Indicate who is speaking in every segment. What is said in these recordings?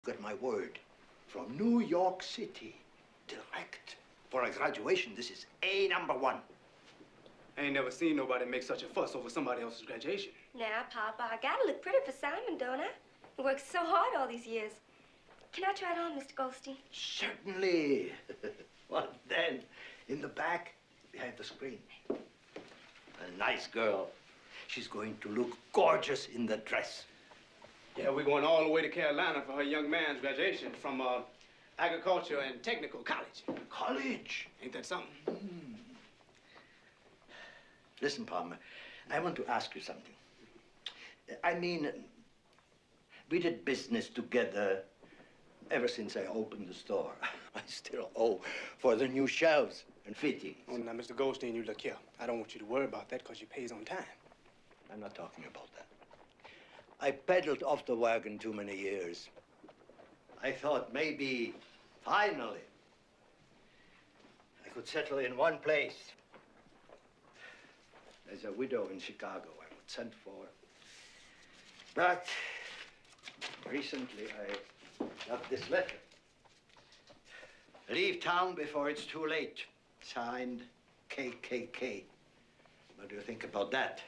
Speaker 1: got my word. From New York City, direct. For a graduation, this is A#1.
Speaker 2: I ain't never seen nobody make such a fuss over somebody else's graduation.
Speaker 3: Now, Papa, I gotta look pretty for Simon, don't I? He worked so hard all these years. Can I try it on, Mr. Goldstein?
Speaker 1: Certainly. Well, then, in the back, behind the screen. A nice girl. She's going to look gorgeous in the dress.
Speaker 2: Yeah, we're going all the way to Carolina for her young man's graduation from Agriculture and Technical College.
Speaker 1: College?
Speaker 2: Ain't that something?
Speaker 1: Listen, Palmer, I want to ask you something. I mean, we did business together ever since I opened the store. I still owe for the new shelves and fittings.
Speaker 2: Oh, now, Mr. Goldstein, you look here. I don't want you to worry about that because you pays on time.
Speaker 1: I'm not talking about that. I peddled off the wagon too many years. I thought maybe, finally, I could settle in one place. There's a widow in Chicago I would send for. But recently I got this letter. Leave town before it's too late. Signed, KKK. What do you think about that?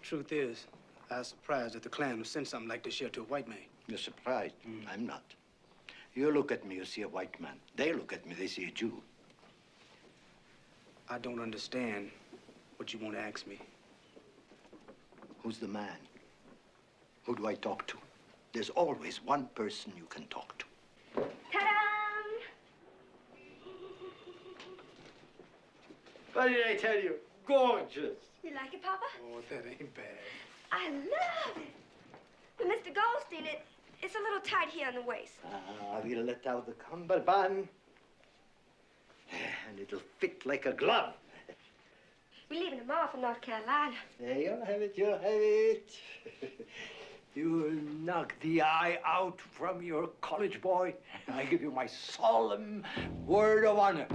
Speaker 2: Truth is, I was surprised that the Klan would send something like this here to a white man.
Speaker 1: You're surprised? I'm not. You look at me, you see a white man. They look at me, they see a Jew.
Speaker 2: I don't understand what you want to ask me.
Speaker 1: Who's the man? Who do I talk to? There's always one person you can talk to.
Speaker 3: Ta-da!
Speaker 1: What did I tell you? Gorgeous.
Speaker 3: You like it, Papa?
Speaker 2: Oh, that ain't bad.
Speaker 3: I love it. But Mr. Goldstein, it's a little tight here on the waist.
Speaker 1: We'll let out the cummerbund. And it'll fit like a glove.
Speaker 3: We're leaving tomorrow for North Carolina.
Speaker 1: There, you'll have it, you'll have it. You'll knock the eye out from your college boy. I give you my solemn word of honor.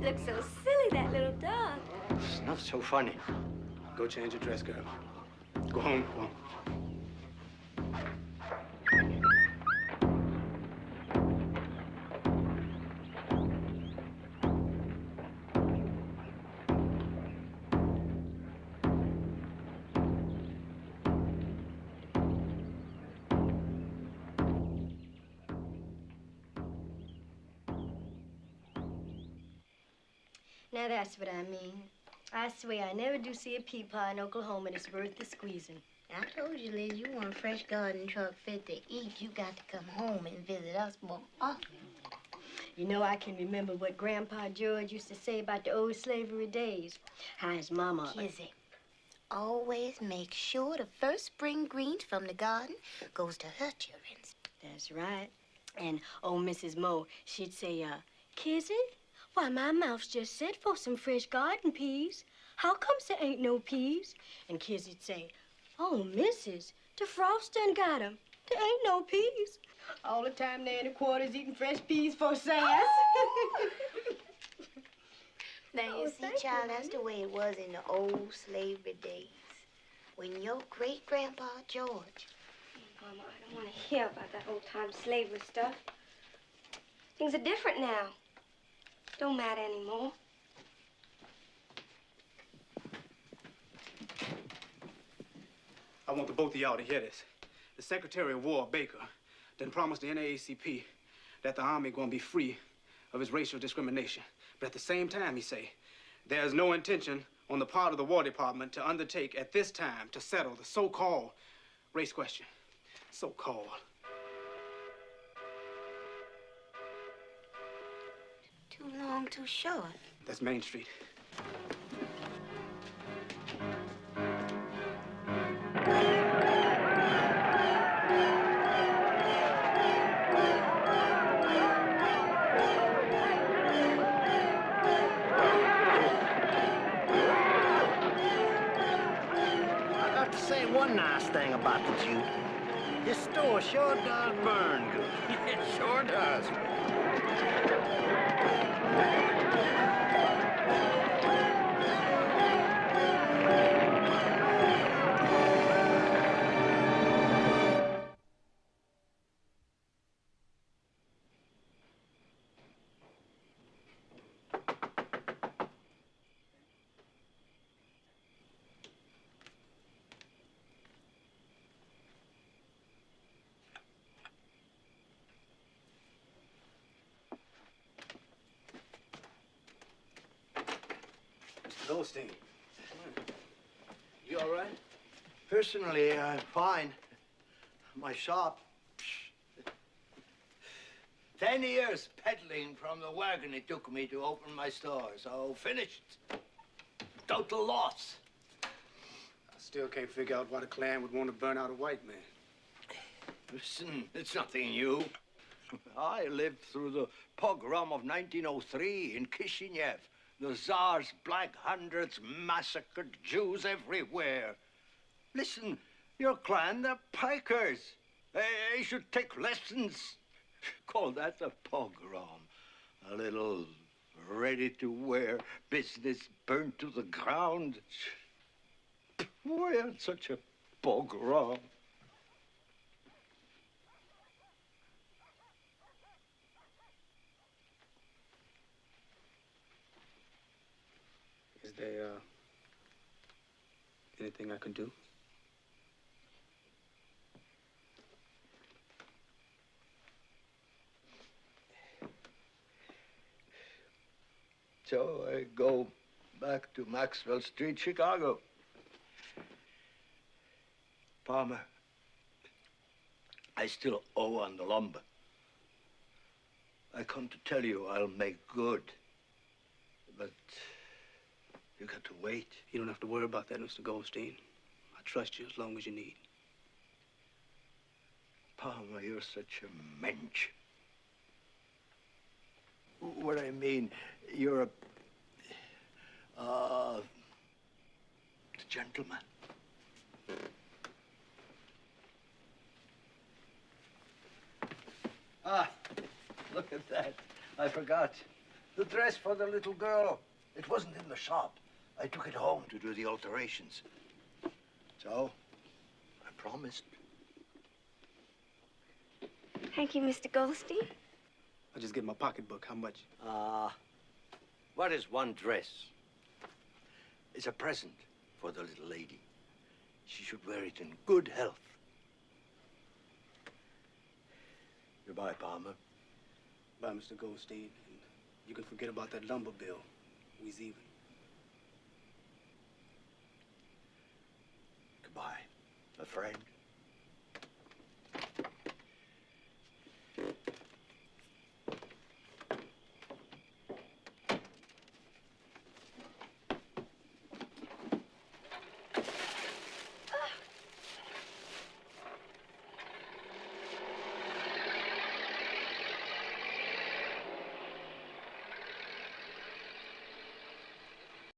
Speaker 3: Looks so silly, that little dog.
Speaker 1: It's not so funny.
Speaker 2: Go change your dress, girl. Go home. Go home.
Speaker 4: Now that's what I mean. I swear I never do see a pea pie in Oklahoma that's worth the squeezing.
Speaker 5: I told you, Liz, you want a fresh garden truck fit to eat. You got to come home and visit us more often.
Speaker 4: You know, I can remember what Grandpa George used to say about the old slavery days. How his mama...
Speaker 5: Kizzy, always make sure the first spring greens from the garden goes to her children.
Speaker 4: That's right. And old Mrs. Moe, she'd say, Kizzy, why, my mouth's just set for some fresh garden peas. How comes there ain't no peas? And Kizzy'd say, oh, Mrs., the frost done got 'em. There ain't no peas. All the time they're in the quarters eating fresh peas for sass.
Speaker 5: Now, you see, child, that's the way it was in the old slavery days. When your great-grandpa George...
Speaker 3: Mama, I don't want to hear about that old-time slavery stuff. Things are different now. Don't matter anymore.
Speaker 2: I want the both of y'all to hear this. The Secretary of War, Baker, done promised the NAACP that the Army gonna be free of its racial discrimination. But at the same time, he say, there's no intention on the part of the War Department to undertake at this time to settle the so-called race question. So-called.
Speaker 5: Too long, too short.
Speaker 2: That's Main Street.
Speaker 1: say one nice thing about the Jew. His store sure does burn good. It sure does.
Speaker 2: Goldstein. You all right?
Speaker 1: Personally, I'm fine. My shop. 10 years peddling from the wagon it took me to open my store, so finished. Total loss.
Speaker 2: I still can't figure out why the Klan would want to burn out a white man.
Speaker 1: Listen, it's nothing new. I lived through the pogrom of 1903 in Kishinev. The Tsar's Black Hundreds massacred Jews everywhere. Listen, your clan, they're pikers. They should take lessons. Call that a pogrom. A little ready-to-wear business burned to the ground. Why on such a pogrom?
Speaker 2: Is there, anything I can do?
Speaker 1: So I go back to Maxwell Street, Chicago. Palmer, I still owe on the lumber. I come to tell you I'll make good. But you got to wait.
Speaker 2: You don't have to worry about that, Mr. Goldstein. I trust you as long as you need.
Speaker 1: Palmer, you're such a mensch. What I mean, you're a gentleman. Ah, look at that. I forgot. The dress for the little girl. It wasn't in the shop. I took it home to do the alterations. So, I promised.
Speaker 3: Thank you, Mr. Goldstein.
Speaker 2: I'll just get my pocketbook. How much?
Speaker 1: What is one dress? It's a present for the little lady. She should wear it in good health. Goodbye, Palmer.
Speaker 2: Bye, Mr. Goldstein. And you can forget about that lumber bill. We's even.
Speaker 1: Goodbye, a friend.